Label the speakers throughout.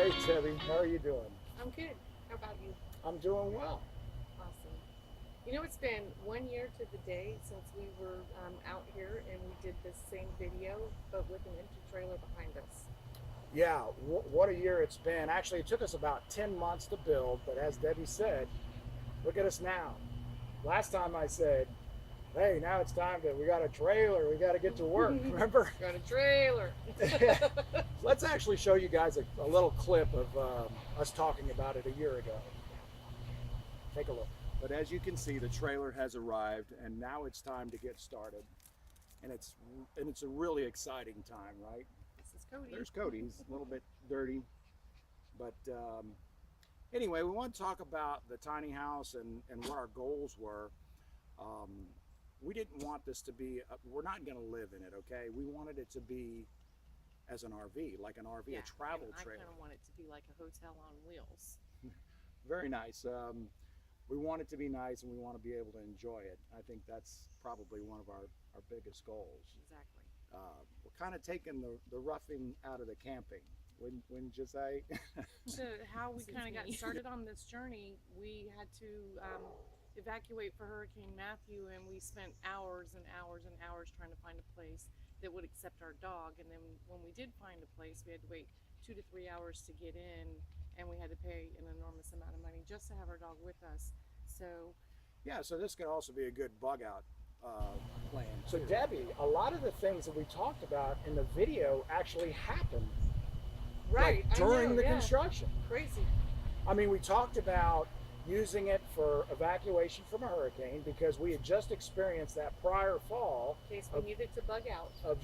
Speaker 1: Hey Debbie, how are you doing?
Speaker 2: I'm good. How about you?
Speaker 1: I'm doing well.
Speaker 2: Awesome. You know, it's been 1 year to the day since we were out here and we did this same video, but with an empty trailer behind us.
Speaker 1: Yeah, what a year it's been. Actually, it took us about 10 months to build, but as Debbie said, look at us now. Last time I said, hey, now it's time we got a trailer, we got to get to work, remember?
Speaker 2: Got a trailer.
Speaker 1: Let's actually show you guys a little clip of us talking about it a year ago. Take a look. But as you can see, the trailer has arrived, and now it's time to get started. And it's a really exciting time, right?
Speaker 2: This is Coty.
Speaker 1: There's Coty. He's a little bit dirty, but anyway, we want to talk about the tiny house and what our goals were. Um, we didn't want this to be. We're not going to live in it, okay? We wanted it to be as an RV, like an RV,
Speaker 2: Yeah,
Speaker 1: a travel
Speaker 2: and I
Speaker 1: trailer.
Speaker 2: kind of want it to be like a hotel on wheels.
Speaker 1: Very nice. We want it to be nice, and we want to be able to enjoy it. I think that's probably one of our biggest goals.
Speaker 2: Exactly.
Speaker 1: We're kind of taking the roughing out of the camping. Wouldn't you say?
Speaker 2: To how we
Speaker 3: Since
Speaker 2: kind of got
Speaker 3: me.
Speaker 2: started on this journey, we had to evacuate for Hurricane Matthew, and we spent hours and hours and hours trying to find a place that would accept our dog. And then when we did find a place, we had to wait 2 to 3 hours to get in, and we had to pay an enormous amount of money just to have our dog with us. So
Speaker 1: Yeah, so this could also be a good bug out plan. So Debbie, a lot of the things that we talked about in the video actually happened
Speaker 2: right,
Speaker 1: like during
Speaker 2: I know,
Speaker 1: the
Speaker 2: yeah.
Speaker 1: construction.
Speaker 2: Crazy.
Speaker 1: I mean, we talked about using it for evacuation from a hurricane because we had just experienced that prior fall
Speaker 2: In case we needed to bug out.
Speaker 1: of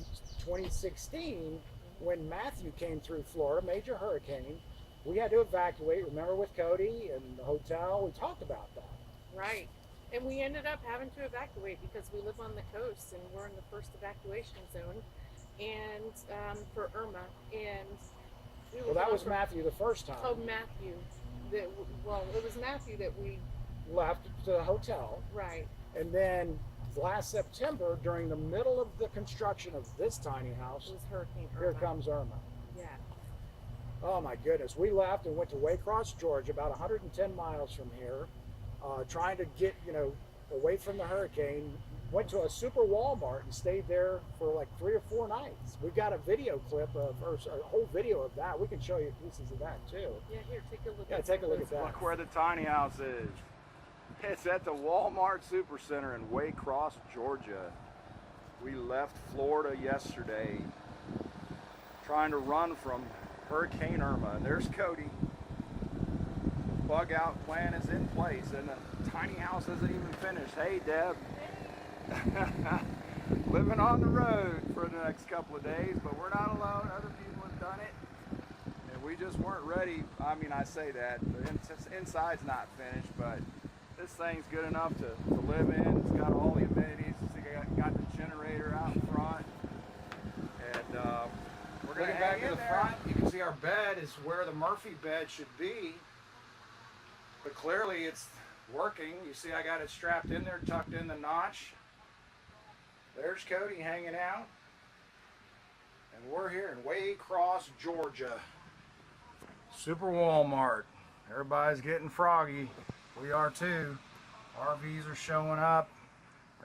Speaker 1: 2016 when Matthew came through Florida, major hurricane. We had to evacuate. Remember with Coty and the hotel? We talked about that.
Speaker 2: Right. And we ended up having to evacuate because we live on the coast and we're in the first evacuation zone. And for Irma, and we were
Speaker 1: Well, that
Speaker 2: gone
Speaker 1: was Matthew the first time.
Speaker 2: Oh, Matthew. Well, it was Matthew that we
Speaker 1: Left to the hotel.
Speaker 2: right.
Speaker 1: And then last September, during the middle of the construction of this tiny
Speaker 2: It
Speaker 1: house,
Speaker 2: was Hurricane Irma.
Speaker 1: here comes Irma.
Speaker 2: Yeah.
Speaker 1: Oh my goodness. We left and went to Waycross, Georgia, about 110 miles from here, trying to get, away from the hurricane. Went to a super Walmart and stayed there for like 3 or 4 nights. We've got a video clip or a whole video of that. We can show you pieces of that too.
Speaker 2: Yeah. Here, take a look.
Speaker 1: Yeah,
Speaker 2: at
Speaker 1: take a
Speaker 2: some
Speaker 1: look
Speaker 2: of
Speaker 1: at that.
Speaker 4: Look where the tiny house is. It's at the Walmart Supercenter in Waycross, Georgia. We left Florida yesterday trying to run from Hurricane Irma. And there's Coty. Bug out plan is in place and the tiny house isn't even finished. Hey Deb. Living on the road for the next couple of days, but we're not alone. Other people have done it. And we just weren't ready. I mean, I say that. The inside's not finished, but this thing's good enough to live in. It's got all the amenities. It's got the generator out in front. And we're going to
Speaker 1: Looking back
Speaker 4: hang
Speaker 1: to
Speaker 4: in
Speaker 1: the
Speaker 4: there.
Speaker 1: front, you can see our bed is where the Murphy bed should be. But clearly it's working. You see I got it strapped in there, tucked in the notch. There's Coty hanging out. And we're here in Waycross, Georgia. Super Walmart. Everybody's getting froggy. We are too. RVs are showing up.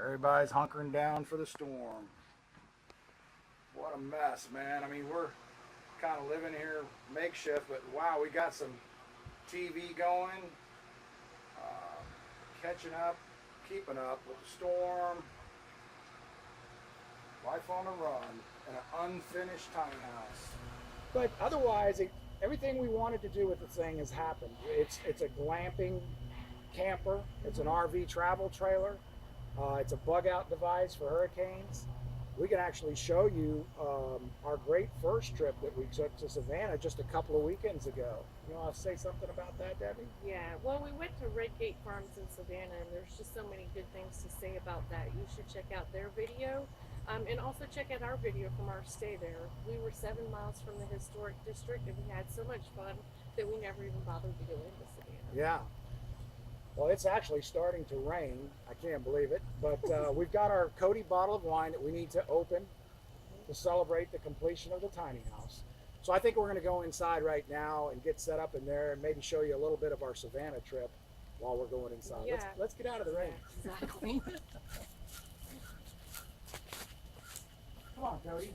Speaker 1: Everybody's hunkering down for the storm. What a mess, man. I mean, we're kind of living here makeshift, but wow, we got some TV going, catching up, keeping up with the storm. Life on the run in an unfinished tiny house. But otherwise, everything we wanted to do with the thing has happened. It's a glamping camper. It's an RV travel trailer. It's a bug out device for hurricanes. We can actually show you our great first trip that we took to Savannah just a couple of weekends ago. You want to say something about that, Debbie?
Speaker 2: Yeah. Well, we went to Red Gate Farms in Savannah, and there's just so many good things to say about that. You should check out their video. And also check out our video from our stay there. We were 7 miles from the historic district, and we had so much fun that we never even bothered to go into Savannah.
Speaker 1: Yeah. Well, it's actually starting to rain. I can't believe it. But we've got our Coty bottle of wine that we need to open to celebrate the completion of the tiny house. So I think we're going to go inside right now and get set up in there and maybe show you a little bit of our Savannah trip while we're going inside.
Speaker 2: Yeah.
Speaker 1: Let's get out of the rain.
Speaker 2: Exactly.
Speaker 1: Come on, Coty.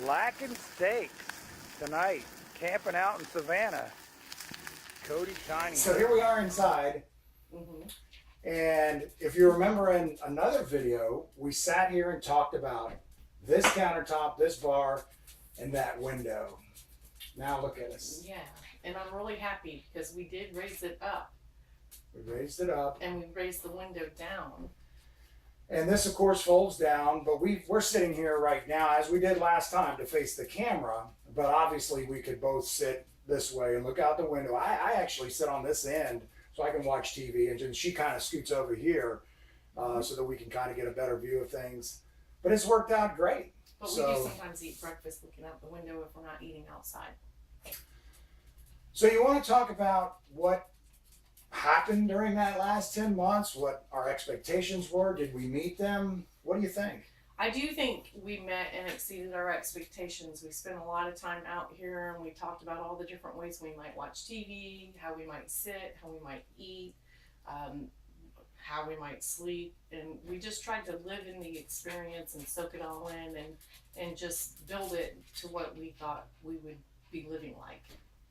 Speaker 1: Lacking steaks tonight, camping out in Savannah. Coty Tiny. So here we are inside. And if you remember in another video, we sat here and talked about this countertop, this bar, and that window. Now look at us.
Speaker 2: Yeah, and I'm really happy because we did raise it up.
Speaker 1: We raised it up.
Speaker 2: And we raised the window down.
Speaker 1: And this, of course, folds down, but we're sitting here right now, as we did last time, to face the camera. But obviously, we could both sit this way and look out the window. I actually sit on this end so I can watch TV, and then she kind of scoots over here so that we can kind of get a better view of things. But it's worked out great.
Speaker 2: But we do sometimes eat breakfast looking out the window if we're not eating outside.
Speaker 1: So you want to talk about what happened during that last 10 months, what our expectations were? Did we meet them? What do you think?
Speaker 2: I do think we met and exceeded our expectations. We spent a lot of time out here and we talked about all the different ways we might watch TV, how we might sit, how we might eat, how we might sleep. And we just tried to live in the experience and soak it all in and just build it to what we thought we would be living like.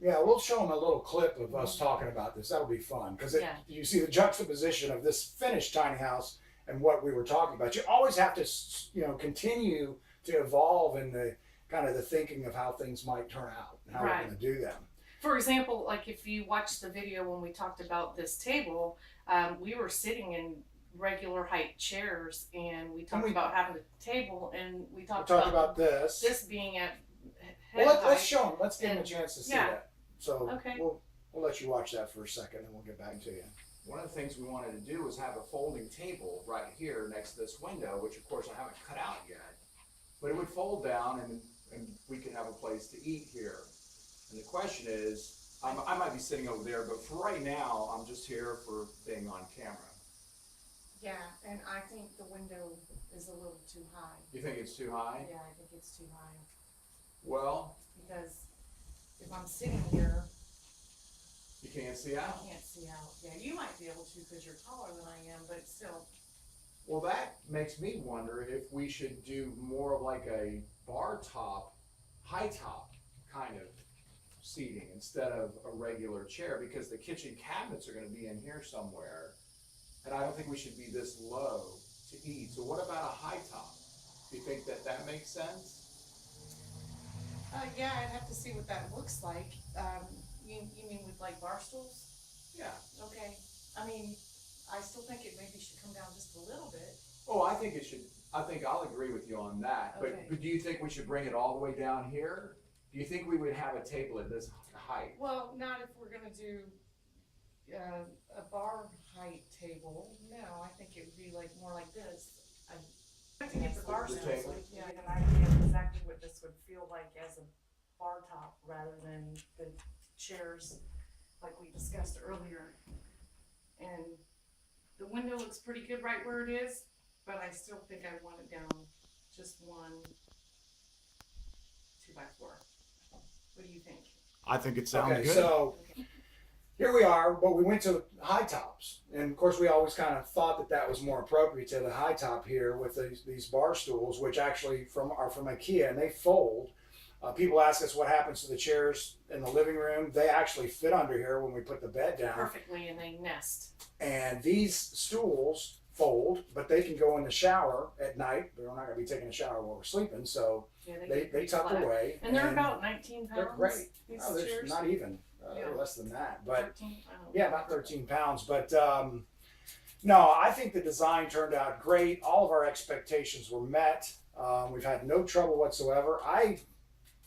Speaker 1: Yeah, we'll show them a little clip of us talking about this. That'll be fun because you see the juxtaposition of this finished tiny house and what we were talking about. You always have to, continue to evolve in the kind of the thinking of how things might turn out and how we're going to do them.
Speaker 2: For example, like if you watch the video when we talked about this table, we were sitting in regular height chairs and we talked about having a table and we talked about this being at head height.
Speaker 1: Let's show them. Let's give them a chance to see that. So
Speaker 2: okay.
Speaker 1: we'll let you watch that for a second and we'll get back to you.
Speaker 4: One of the things we wanted to do was have a folding table right here next to this window, which of course I haven't cut out yet. But it would fold down and we could have a place to eat here. And the question is, I might be sitting over there, but for right now, I'm just here for being on camera.
Speaker 2: Yeah, and I think the window is a little too high.
Speaker 4: You think it's too high?
Speaker 2: Yeah, I think it's too high.
Speaker 4: Well,
Speaker 2: because if I'm sitting here,
Speaker 4: you can't see out.
Speaker 2: I can't see out. Yeah, you might be able to because you're taller than I am, but still.
Speaker 4: Well, that makes me wonder if we should do more of like a bar top, high top kind of seating instead of a regular chair, because the kitchen cabinets are going to be in here somewhere, and I don't think we should be this low to eat. So what about a high top? Do you think that makes sense?
Speaker 2: Yeah, I'd have to see what that looks like. You mean with like bar stools?
Speaker 4: Yeah.
Speaker 2: Okay. I mean, I still think it maybe should come down just a little bit.
Speaker 4: Oh, I think it should. I think I'll agree with you on that.
Speaker 2: Okay.
Speaker 4: But do you think we should bring it all the way down here? Do you think we would have a table at this height?
Speaker 2: Well, not if we're gonna do a bar height table. No, I think it would be like more like this. I have to get the bar
Speaker 4: The
Speaker 2: stools.
Speaker 4: table?
Speaker 2: Yeah, get an idea of exactly what this would feel like as a bar top rather than the chairs like we discussed earlier. And the window looks pretty good right where it is, but I still think I want it down just 1 2x4. What do you think?
Speaker 1: I think it sounds good. So here we are, but we went to high tops. And of course, we always kind of thought that was more appropriate to the high top here with these bar stools, which actually are from IKEA and they fold. People ask us what happens to the chairs in the living room. They actually fit under here when we put the bed down.
Speaker 2: Perfectly, and they nest.
Speaker 1: And these stools fold, but they can go in the shower at night. But we're not going to be taking a shower while we're sleeping, so
Speaker 2: yeah,
Speaker 1: they tuck away.
Speaker 2: And they're about 19 pounds.
Speaker 1: They're great.
Speaker 2: These
Speaker 1: they're
Speaker 2: chairs.
Speaker 1: Not even. They're less than that. But
Speaker 2: 13,
Speaker 1: yeah, about 13 pounds. But No, I think the design turned out great. All of our expectations were met. We've had no trouble whatsoever. I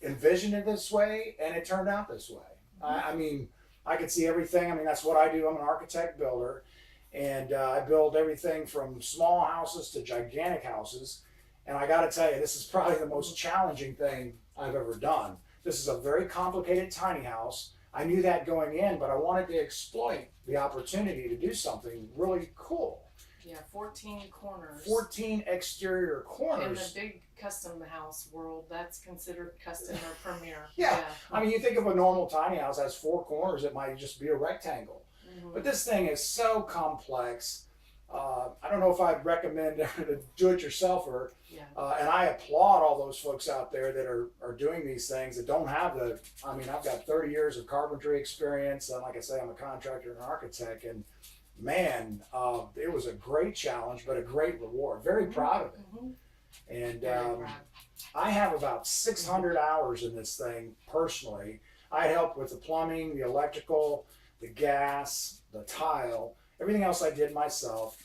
Speaker 1: envisioned it this way, and it turned out this way. I mean, I could see everything. I mean, that's what I do. I'm an architect builder, and I build everything from small houses to gigantic houses. And I got to tell you, this is probably the most challenging thing I've ever done. This is a very complicated tiny house. I knew that going in, but I wanted to exploit the opportunity to do something really cool.
Speaker 2: Yeah, 14 corners.
Speaker 1: 14 exterior
Speaker 2: In
Speaker 1: corners.
Speaker 2: the big custom house world, that's considered custom or premier.
Speaker 1: Yeah. I mean, you think of a normal tiny house has 4 corners, it might just be a rectangle. But this thing is so complex. I don't know if I'd recommend a do-it-yourselfer.
Speaker 2: Yeah.
Speaker 1: And I applaud all those folks out there that are doing these things that don't have the, I mean, I've got 30 years of carpentry experience. And like I say, I'm a contractor and an architect. And man, it was a great challenge, but a great reward. Very proud of it. And I have about 600 hours in this thing personally. I helped with the plumbing, the electrical, the gas, the tile, everything else I did myself.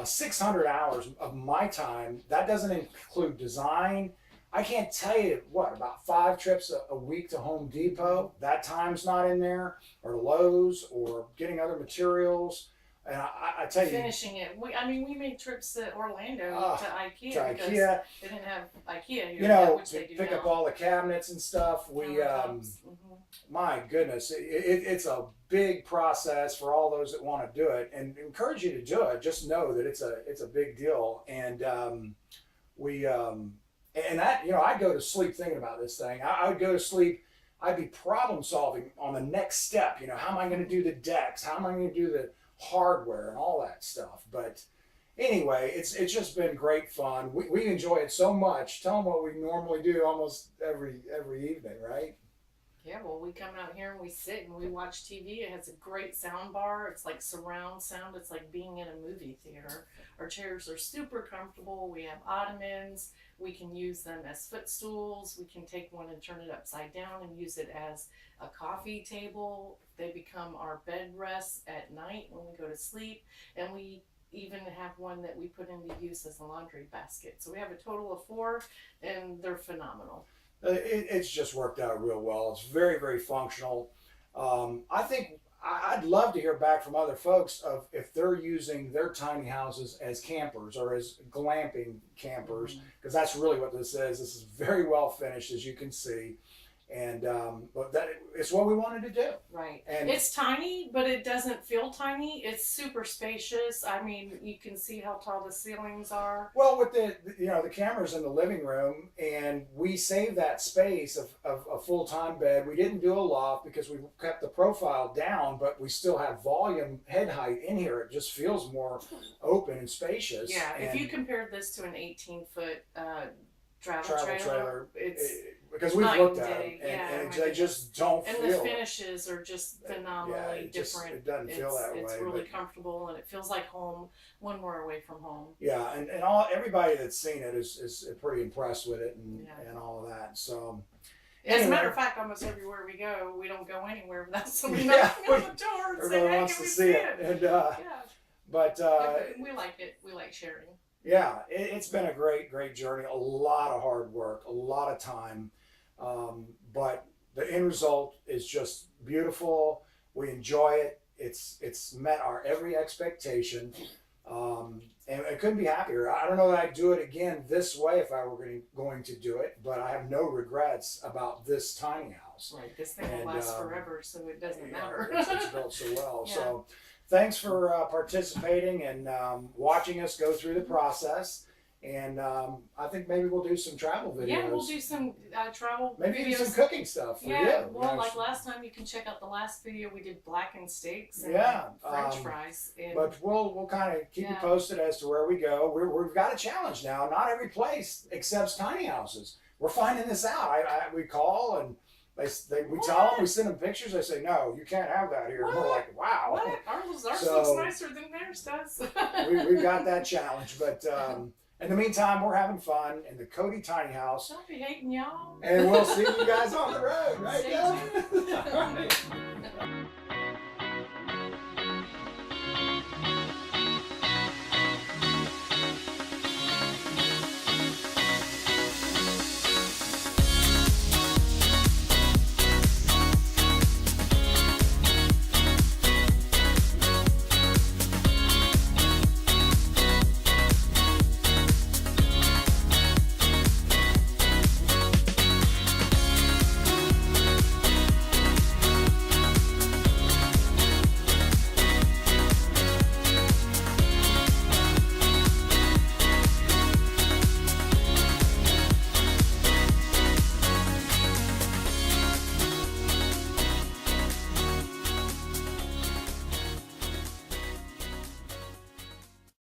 Speaker 1: 600 hours of my time. That doesn't include design. I can't tell you what, about 5 trips a week to Home Depot. That time's not in there, or Lowe's, or getting other materials. And I tell you,
Speaker 2: finishing it. We made trips to Orlando to IKEA because they didn't have IKEA here.
Speaker 1: You know,
Speaker 2: which they do
Speaker 1: pick
Speaker 2: now.
Speaker 1: up all the cabinets and stuff. My goodness, it's a big process for all those that want to do it, and encourage you to do it. Just know that it's a big deal, and and that, you know, I'd go to sleep thinking about this thing. I would go to sleep. I'd be problem solving on the next step. You know, how am I going to do the decks? How am I going to do the hardware and all that stuff? But anyway, it's just been great fun. We enjoy it so much. Tell them what we normally do almost every evening, right?
Speaker 2: Yeah, well, we come out here and we sit and we watch TV. It has a great sound bar. It's like surround sound. It's like being in a movie theater. Our chairs are super comfortable. We have ottomans. We can use them as footstools. We can take one and turn it upside down and use it as a coffee table. They become our bed rests at night when we go to sleep. And we even have one that we put into use as a laundry basket. So we have a total of 4, and they're phenomenal.
Speaker 1: It's just worked out real well. It's very, very functional. I think I'd love to hear back from other folks of if they're using their tiny houses as campers or as glamping campers, because that's really what this is. This is very well finished, as you can see. And but it's what we wanted to do.
Speaker 2: Right.
Speaker 1: And
Speaker 2: it's tiny, but it doesn't feel tiny. It's super spacious. I mean, you can see how tall the ceilings are.
Speaker 1: Well, with the cameras in the living room, and we saved that space of a full-time bed. We didn't do a loft because we kept the profile down, but we still have volume, head height in here. It just feels more open and spacious.
Speaker 2: Yeah.
Speaker 1: And
Speaker 2: if you compared this to an 18-foot travel trailer, it's
Speaker 1: because we've looked at them, and they
Speaker 2: goodness.
Speaker 1: just don't
Speaker 2: and
Speaker 1: feel.
Speaker 2: the finishes are just phenomenally different.
Speaker 1: It doesn't feel that way.
Speaker 2: It's really comfortable, and it feels like home when we're away from home.
Speaker 1: Yeah, and everybody that's seen it is pretty impressed with it and all of that. So,
Speaker 2: as a matter of fact, almost everywhere we go, we don't go anywhere without somebody knocking on the door and saying,
Speaker 1: everyone
Speaker 2: "Hey,
Speaker 1: wants
Speaker 2: can
Speaker 1: to
Speaker 2: we
Speaker 1: see it?" And but
Speaker 2: we like it. We like sharing.
Speaker 1: Yeah, it's been a great journey. A lot of hard work, a lot of time. But the end result is just beautiful. We enjoy it. It's met our every expectation, and I couldn't be happier. I don't know that I'd do it again this way if I were going to do it, but I have no regrets about this tiny house.
Speaker 2: Right, this thing will last forever, so it doesn't matter.
Speaker 1: It's built so well.
Speaker 2: Yeah.
Speaker 1: So thanks for participating and watching us go through the process. And I think maybe we'll do some travel videos.
Speaker 2: Yeah, we'll do some travel
Speaker 1: maybe
Speaker 2: videos.
Speaker 1: do some cooking stuff for you.
Speaker 2: Well, like last time, you can check out the last video we did blackened steaks and French fries. And
Speaker 1: but we'll kind of keep you posted as to where we go. We've got a challenge now. Not every place accepts tiny houses. We're finding this out. We call and we tell them, we send them pictures. They say, no, you can't have that here. And we're like, wow.
Speaker 2: What? Ours looks nicer than theirs does.
Speaker 1: We've got that challenge, but. In the meantime, we're having fun in the Coty tiny house.
Speaker 2: Don't be hating, y'all.
Speaker 1: And we'll see you guys on the road, right?
Speaker 2: Stay tuned.